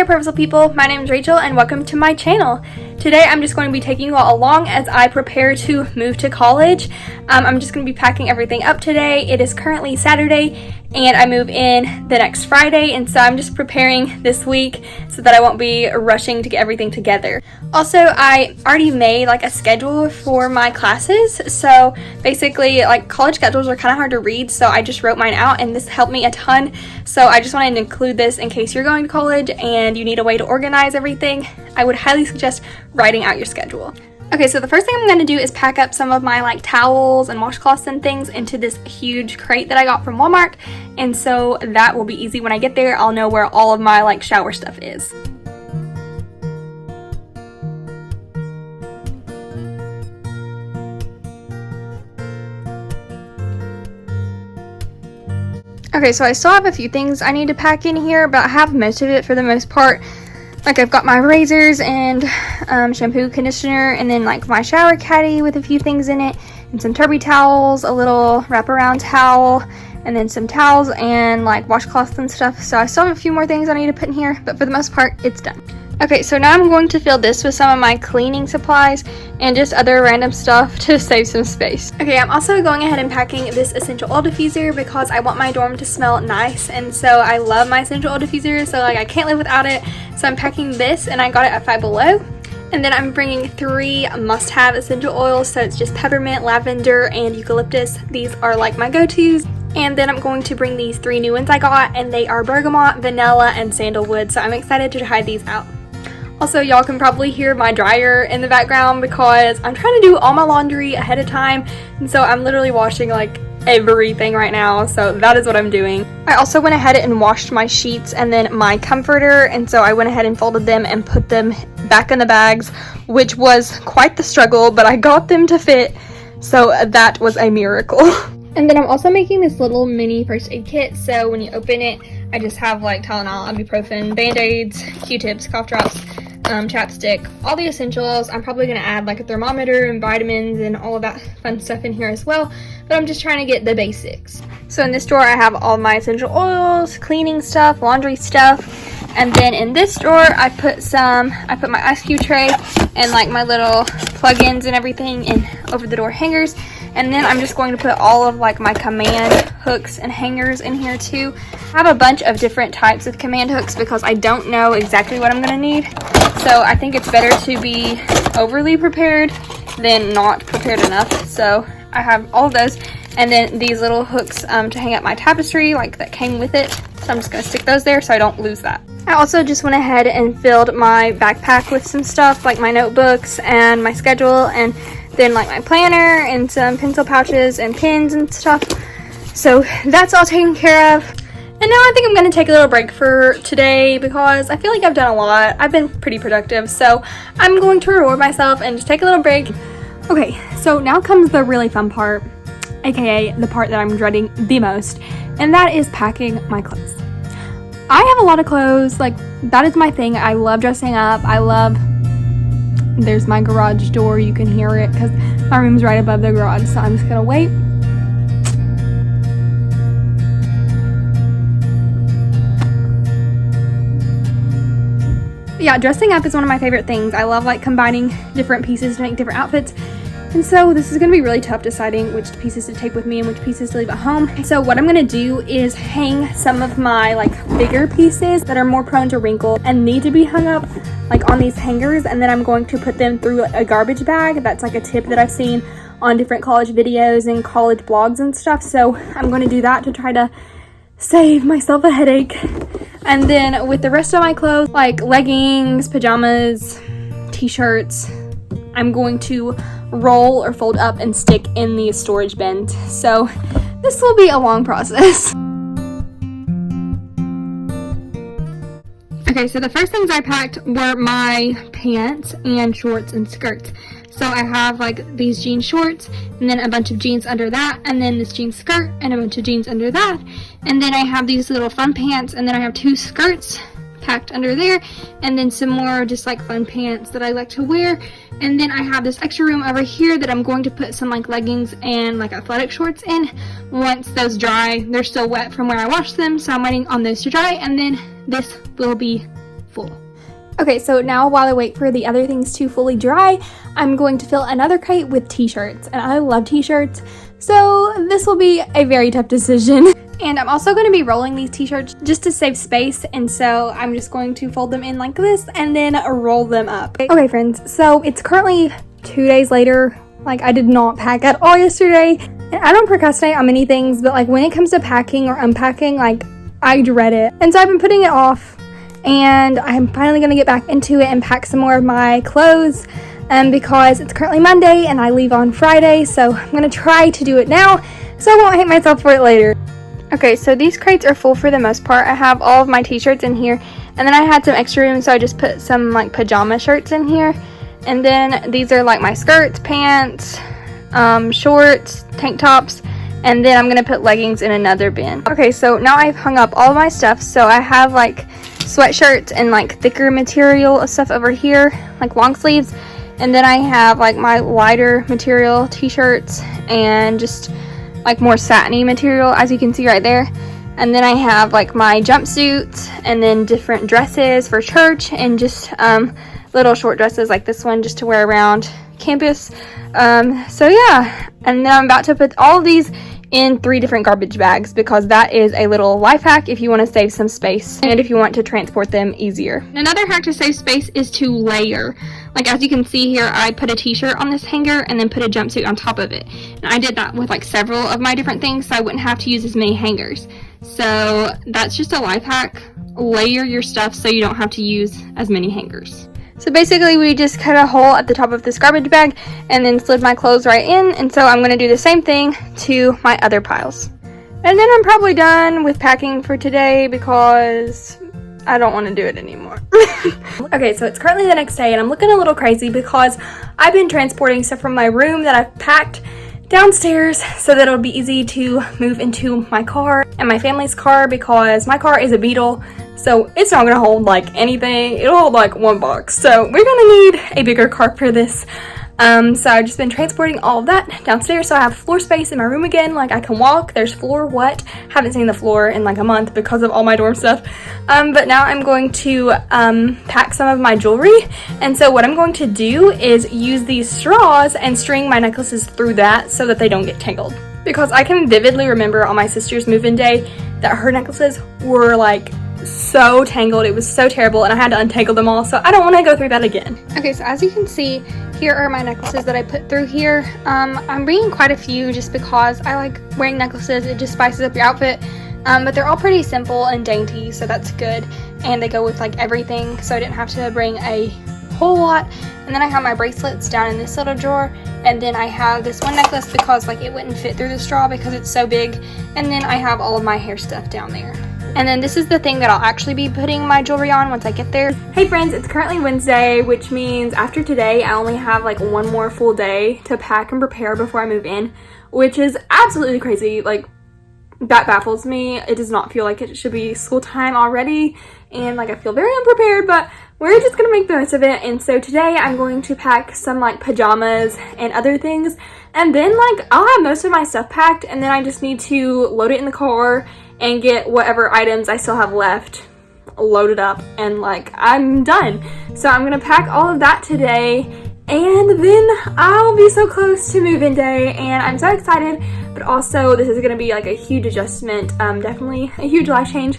there, purposeful people. My name is Rachel and welcome to my channel. Today I'm just going to be taking you all along as I prepare to move to college. I'm just going to be packing everything up today. It is currently Saturday and I move in the next Friday, and so I'm just preparing this week so that I won't be rushing to get everything together. Also, I already made like a schedule for my classes, so basically like college schedules are kind of hard to read, so I just wrote mine out and this helped me a ton. So I just wanted to include this in case you're going to college and you need a way to organize everything. I would highly suggest writing out your schedule. Okay, so the first thing I'm going to do is pack up some of my like towels and washcloths and things into this huge crate that I got from Walmart, and so that will be easy. When I get there, I'll know where all of my like shower stuff is. Okay, so I still have a few things I need to pack in here, but I have most of it for the most part. Like I've got my razors and shampoo, conditioner, and then like my shower caddy with a few things in it, and some Turby towels, a little wraparound towel, and then some towels and like washcloths and stuff. So I still have a few more things I need to put in here, but for the most part, it's done. Okay, so now I'm going to fill this with some of my cleaning supplies and just other random stuff to save some space. Okay, I'm also going ahead and packing this essential oil diffuser because I want my dorm to smell nice, and so I love my essential oil diffuser, so like I can't live without it. So I'm packing this, and I got it at Five Below. And then I'm bringing 3 must-have essential oils, so it's just peppermint, lavender, and eucalyptus. These are like my go-tos. And then I'm going to bring these 3 new ones I got, and they are bergamot, vanilla, and sandalwood, so I'm excited to try these out. Also, y'all can probably hear my dryer in the background because I'm trying to do all my laundry ahead of time, and so I'm literally washing like everything right now, so that is what I'm doing. I also went ahead and washed my sheets and then my comforter, and so I went ahead and folded them and put them back in the bags, which was quite the struggle, but I got them to fit, so that was a miracle. And then I'm also making this little mini first aid kit, so when you open it, I just have like Tylenol, ibuprofen, band-aids, Q-tips, cough drops, chapstick, all the essentials. I'm probably going to add like a thermometer and vitamins and all of that fun stuff in here as well, but I'm just trying to get the basics. So in this drawer I have all my essential oils, cleaning stuff, laundry stuff, and then in this drawer I put my ice cube tray and like my little plug-ins and everything in over the door hangers. And then I'm just going to put all of like my command hooks and hangers in here too. I have a bunch of different types of command hooks because I don't know exactly what I'm going to need. So I think it's better to be overly prepared than not prepared enough. So I have all of those. And then these little hooks to hang up my tapestry, like that came with it. So I'm just going to stick those there so I don't lose that. I also just went ahead and filled my backpack with some stuff like my notebooks and my schedule, and then like my planner and some pencil pouches and pins and stuff. So that's all taken care of. And now I think I'm going to take a little break for today because I feel like I've done a lot. I've been pretty productive, so I'm going to reward myself and just take a little break. Okay, so now comes the really fun part, aka the part that I'm dreading the most, and that is packing my clothes. I have a lot of clothes, like that is my thing. I love dressing up. There's my garage door, you can hear it because my room's right above the garage, so I'm just gonna wait. Yeah, dressing up is one of my favorite things. I love like combining different pieces to make different outfits. And so this is going to be really tough deciding which pieces to take with me and which pieces to leave at home. So what I'm going to do is hang some of my like bigger pieces that are more prone to wrinkle and need to be hung up like on these hangers, and then I'm going to put them through a garbage bag. That's like a tip that I've seen on different college videos and college blogs and stuff. So I'm going to do that to try to save myself a headache. And then with the rest of my clothes, like leggings, pajamas, t-shirts, I'm going to roll or fold up and stick in these storage bins. So this will be a long process. Okay, so the first things I packed were my pants and shorts and skirts. So I have like these jean shorts and then a bunch of jeans under that, and then this jean skirt and a bunch of jeans under that, and then I have these little fun pants, and then I have 2 skirts packed under there, and then some more just like fun pants that I like to wear. And then I have this extra room over here that I'm going to put some like leggings and like athletic shorts in. Once those dry, they're still wet from where I washed them, so I'm waiting on those to dry, and then this will be full. Okay, so now while I wait for the other things to fully dry, I'm going to fill another crate with t-shirts, and I love t-shirts, so this will be a very tough decision. And I'm also going to be rolling these t-shirts just to save space, and so I'm just going to fold them in like this and then roll them up. Okay friends, so it's currently 2 days later. Like, I did not pack at all yesterday, and I don't procrastinate on many things, but like when it comes to packing or unpacking, like I dread it. And so I've been putting it off, and I'm finally going to get back into it and pack some more of my clothes because it's currently Monday and I leave on Friday, so I'm going to try to do it now so I won't hate myself for it later. Okay, so these crates are full for the most part. I have all of my t-shirts in here, and then I had some extra room, so I just put some like pajama shirts in here. And then these are like my skirts, pants, shorts, tank tops, and then I'm going to put leggings in another bin. Okay, so now I've hung up all my stuff, so I have like sweatshirts and like thicker material stuff over here, like long sleeves, and then I have like my lighter material t-shirts and just like more satiny material, as you can see right there. And then I have like my jumpsuits and then different dresses for church and just little short dresses like this one just to wear around campus. So yeah, and then I'm about to put all of these in 3 different garbage bags because that is a little life hack if you want to save some space and if you want to transport them easier. Another hack to save space is to layer. Like, as you can see here, I put a t-shirt on this hanger and then put a jumpsuit on top of it. And I did that with like several of my different things so I wouldn't have to use as many hangers. So that's just a life hack. Layer your stuff so you don't have to use as many hangers. So basically we just cut a hole at the top of this garbage bag and then slid my clothes right in, and so I'm going to do the same thing to my other piles. And then I'm probably done with packing for today because I don't want to do it anymore. Okay, so it's currently the next day and I'm looking a little crazy because I've been transporting stuff from my room that I've packed downstairs so that it'll be easy to move into my car and my family's car because my car is a Beetle, so it's not gonna hold like anything. It'll hold like one box, so we're gonna need a bigger car for this. So I've just been transporting all of that downstairs so I have floor space in my room again. Like, I can walk. There's floor. What? Haven't seen the floor in like a month because of all my dorm stuff. But now I'm going to pack some of my jewelry, and so what I'm going to do is use these straws and string my necklaces through that so that they don't get tangled, because I can vividly remember on my sister's move-in day that her necklaces were like so tangled. It was so terrible and I had to untangle them all, so I don't want to go through that again. Okay, so as you can see, here are my necklaces that I put through here. I'm bringing quite a few just because I like wearing necklaces. It just spices up your outfit, but they're all pretty simple and dainty, so that's good, and they go with like everything, so I didn't have to bring a whole lot. And then I have my bracelets down in this little drawer, and then I have this one necklace because like it wouldn't fit through the straw because it's so big, and then I have all of my hair stuff down there. And then this is the thing that I'll actually be putting my jewelry on once I get there. Hey friends, it's currently Wednesday, which means after today I only have like one more full day to pack and prepare before I move in, which is absolutely crazy. Like, that baffles me. It does not feel like it should be school time already, and like I feel very unprepared, but we're just gonna make the most of it. And so today I'm going to pack some like pajamas and other things, and then like I'll have most of my stuff packed, and then I just need to load it in the car and get whatever items I still have left loaded up, and like I'm done. So I'm gonna pack all of that today, and then I'll be so close to move-in day, and I'm so excited. But also this is gonna be like a huge adjustment, definitely a huge life change,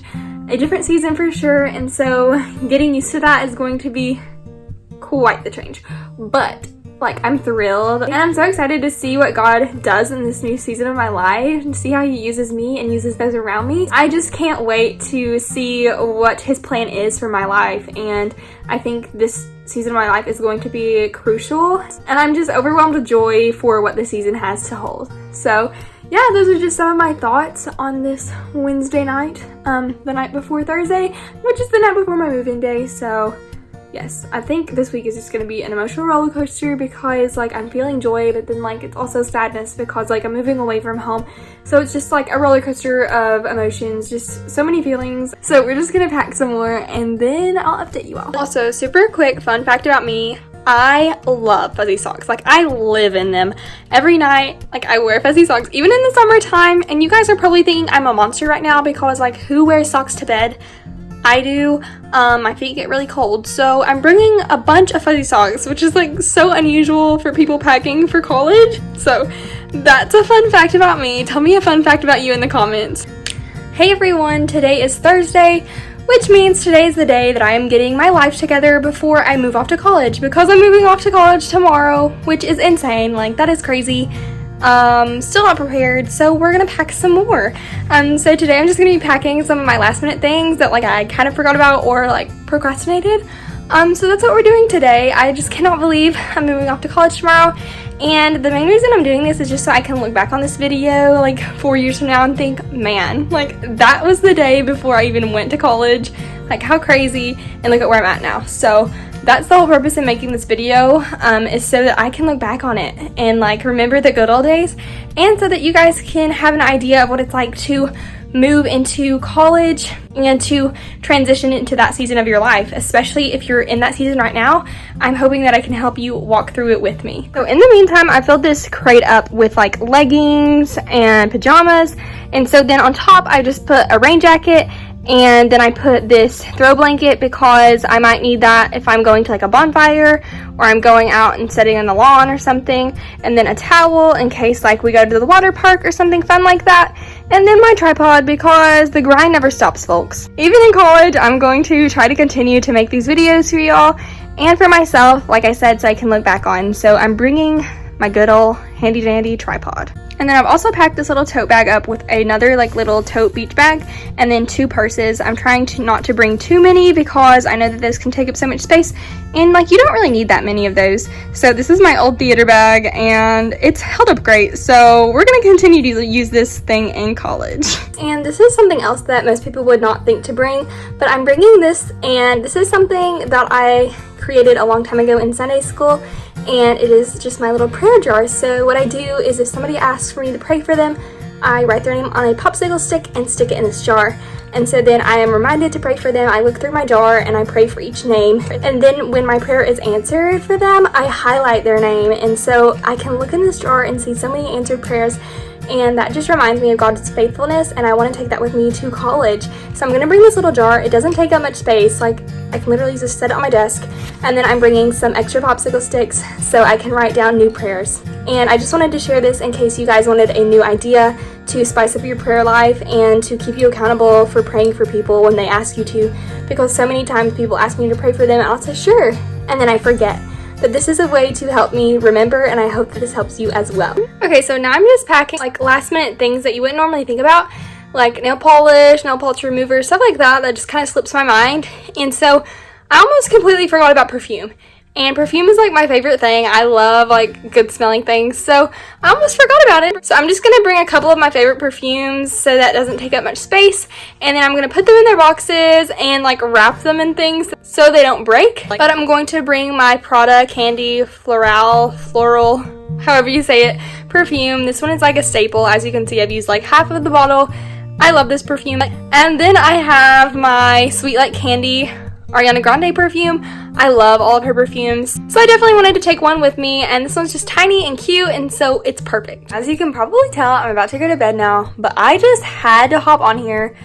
a different season for sure, and so getting used to that is going to be quite the change. But like, I'm thrilled, and I'm so excited to see what God does in this new season of my life and see how he uses me and uses those around me. I just can't wait to see what his plan is for my life, and I think this season of my life is going to be crucial, and I'm just overwhelmed with joy for what the season has to hold. So yeah, those are just some of my thoughts on this Wednesday night, the night before Thursday, which is the night before my move-in day. So yes, I think this week is just going to be an emotional roller coaster because like I'm feeling joy, but then like it's also sadness because like I'm moving away from home. So it's just like a roller coaster of emotions, just so many feelings. So we're just going to pack some more and then I'll update you all. Also, super quick fun fact about me. I love fuzzy socks. Like, I live in them every night. Like, I wear fuzzy socks even in the summertime, and you guys are probably thinking I'm a monster right now because like, who wears socks to bed? I do, my feet get really cold. So I'm bringing a bunch of fuzzy socks, which is like so unusual for people packing for college. So that's a fun fact about me. Tell me a fun fact about you in the comments. Hey everyone, today is Thursday, which means today is the day that I am getting my life together before I move off to college, because I'm moving off to college tomorrow, which is insane. Like, that is crazy. Still not prepared, so we're gonna pack some more. So today I'm just gonna be packing some of my last minute things that like I kind of forgot about or like procrastinated. So that's what we're doing today. I just cannot believe I'm moving off to college tomorrow, and the main reason I'm doing this is just so I can look back on this video like 4 years from now and think, man, like that was the day before I even went to college. Like, how crazy, and look at where I'm at now. So that's the whole purpose in making this video, is so that I can look back on it and like remember the good old days, and so that you guys can have an idea of what it's like to move into college and to transition into that season of your life, especially if you're in that season right now. I'm hoping that I can help you walk through it with me. So in the meantime, I filled this crate up with like leggings and pajamas, and so then on top I just put a rain jacket, and then I put this throw blanket because I might need that if I'm going to like a bonfire or I'm going out and sitting on the lawn or something, and then a towel in case like we go to the water park or something fun like that, and then my tripod because the grind never stops, folks. Even in college, I'm going to try to continue to make these videos for y'all and for myself, like I said, so I can look back on. So I'm bringing my good old handy dandy tripod. And then I've also packed this little tote bag up with another like little tote beach bag, and then 2 purses. I'm trying to not to bring too many because I know that this can take up so much space, and like you don't really need that many of those. So this is my old theater bag and it's held up great. So we're gonna continue to use this thing in college. And this is something else that most people would not think to bring, but I'm bringing this, and this is something that I created a long time ago in Sunday school, and it is just my little prayer jar. So what I do is if somebody asks for me to pray for them, I write their name on a popsicle stick and stick it in this jar. And so then I am reminded to pray for them. I look through my jar and I pray for each name. And then when my prayer is answered for them, I highlight their name. And so I can look in this jar and see so many answered prayers. And that just reminds me of God's faithfulness, and I want to take that with me to college. So I'm going to bring this little jar. It doesn't take up much space. Like, I can literally just set it on my desk. And then I'm bringing some extra popsicle sticks so I can write down new prayers. And I just wanted to share this in case you guys wanted a new idea to spice up your prayer life and to keep you accountable for praying for people when they ask you to. Because so many times people ask me to pray for them and I'll say sure, and then I forget. But this is a way to help me remember, and I hope that this helps you as well. Okay, so now I'm just packing like last minute things that you wouldn't normally think about, like nail polish remover, stuff like that just kind of slips my mind. And so I almost completely forgot about perfume. And perfume is like my favorite thing. I love like good smelling things, so I almost forgot about it. So I'm just gonna bring a couple of my favorite perfumes so that doesn't take up much space, and then I'm gonna put them in their boxes and like wrap them in things so they don't break. But I'm going to bring my Prada Candy Floral, however you say it, perfume. This one is like a staple. As you can see, I've used like half of the bottle. I love this perfume. And then I have my Sweet Like Candy Ariana Grande perfume. I love all of her perfumes, so I definitely wanted to take one with me, and this one's just tiny and cute, and so it's perfect. As you can probably tell, I'm about to go to bed now, but I just had to hop on here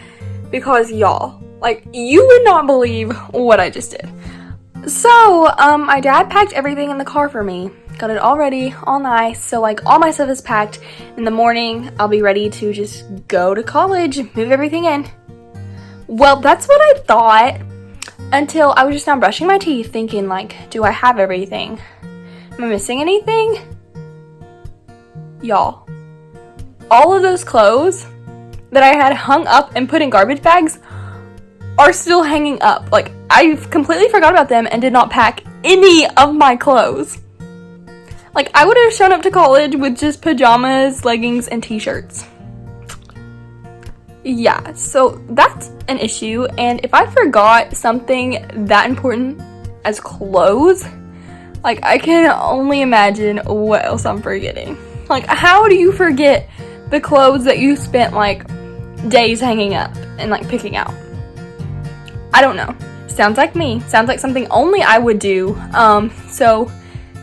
because y'all, like, you would not believe what I just did. So, my dad packed everything in the car for me, got it all ready, all nice, so like all my stuff is packed. In the morning, I'll be ready to just go to college, move everything in. Well, that's what I thought, until I was just now brushing my teeth thinking like, do I have everything? Am I missing anything? Y'all, all of those clothes that I had hung up and put in garbage bags are still hanging up. Like, I completely forgot about them and did not pack any of my clothes. Like, I would have shown up to college with just pajamas, leggings, and t-shirts. Yeah, so that's an issue, and if I forgot something that important as clothes, like, I can only imagine what else I'm forgetting. Like, how do you forget the clothes that you spent, like, days hanging up and, like, picking out? I don't know. Sounds like me. Sounds like something only I would do. So,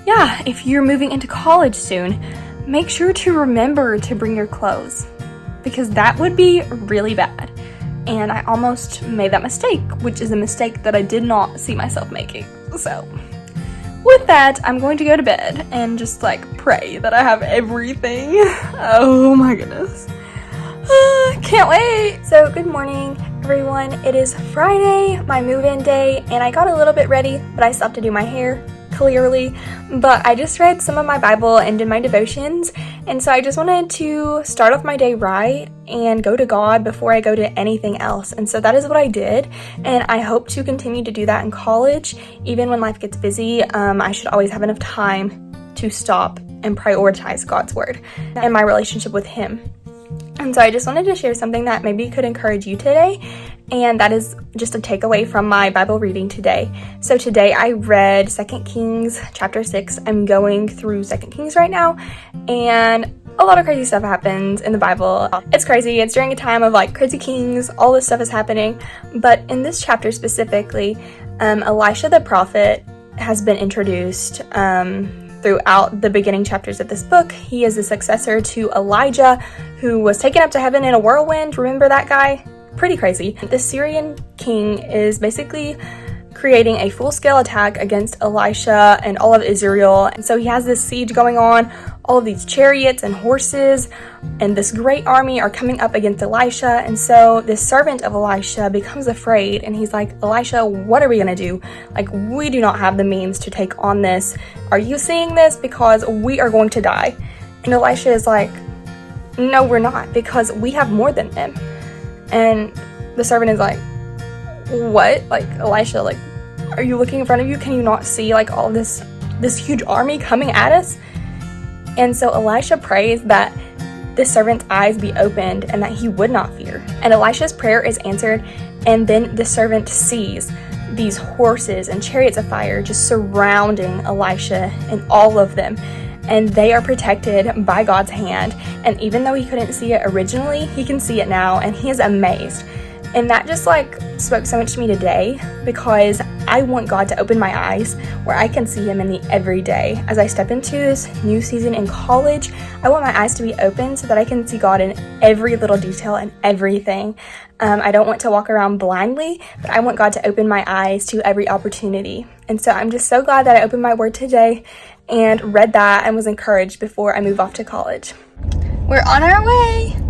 yeah, if you're moving into college soon, make sure to remember to bring your clothes, because that would be really bad. and I almost made that mistake, which is a mistake that I did not see myself making. So with that, I'm going to go to bed and just like pray that I have everything. Oh my goodness. Can't wait. So good morning, everyone. It is Friday, my move-in day, and I got a little bit ready, but I still have to do my hair, clearly. But I just read some of my Bible and did my devotions, and so I just wanted to start off my day right and go to God before I go to anything else. And so that is what I did, and I hope to continue to do that in college. Even when life gets busy, I should always have enough time to stop and prioritize God's word and my relationship with Him. And so I just wanted to share something that maybe could encourage you today, and that is just a takeaway from my Bible reading today. So today I read 2 Kings chapter 6. I'm going through 2 Kings right now, and a lot of crazy stuff happens in the Bible. It's crazy. It's during a time of like crazy kings. All this stuff is happening. But in this chapter specifically, Elisha the Prophet has been introduced throughout the beginning chapters of this book. He is the successor to Elijah, who was taken up to heaven in a whirlwind. Remember that guy? Pretty crazy. The Syrian king is basically creating a full-scale attack against Elisha and all of Israel. And so he has this siege going on. All of these chariots and horses and this great army are coming up against Elisha. And so this servant of Elisha becomes afraid, and he's like, Elisha, what are we going to do? Like, we do not have the means to take on this. Are you seeing this? Because we are going to die. And Elisha is like, no, we're not, because we have more than them. And the servant is like, what? Like, Elisha, like, are you looking in front of you? Can you not see like all this huge army coming at us? And so Elisha prays that the servant's eyes be opened and that he would not fear. And Elisha's prayer is answered, and then the servant sees these horses and chariots of fire just surrounding Elisha and all of them. And they are protected by God's hand. And even though he couldn't see it originally, he can see it now, and he is amazed. And that just like spoke so much to me today, because I want God to open my eyes where I can see Him in the everyday. As I step into this new season in college, I want my eyes to be open so that I can see God in every little detail and everything. I don't want to walk around blindly, but I want God to open my eyes to every opportunity. And so I'm just so glad that I opened my word today and read that and was encouraged before I move off to college. We're on our way!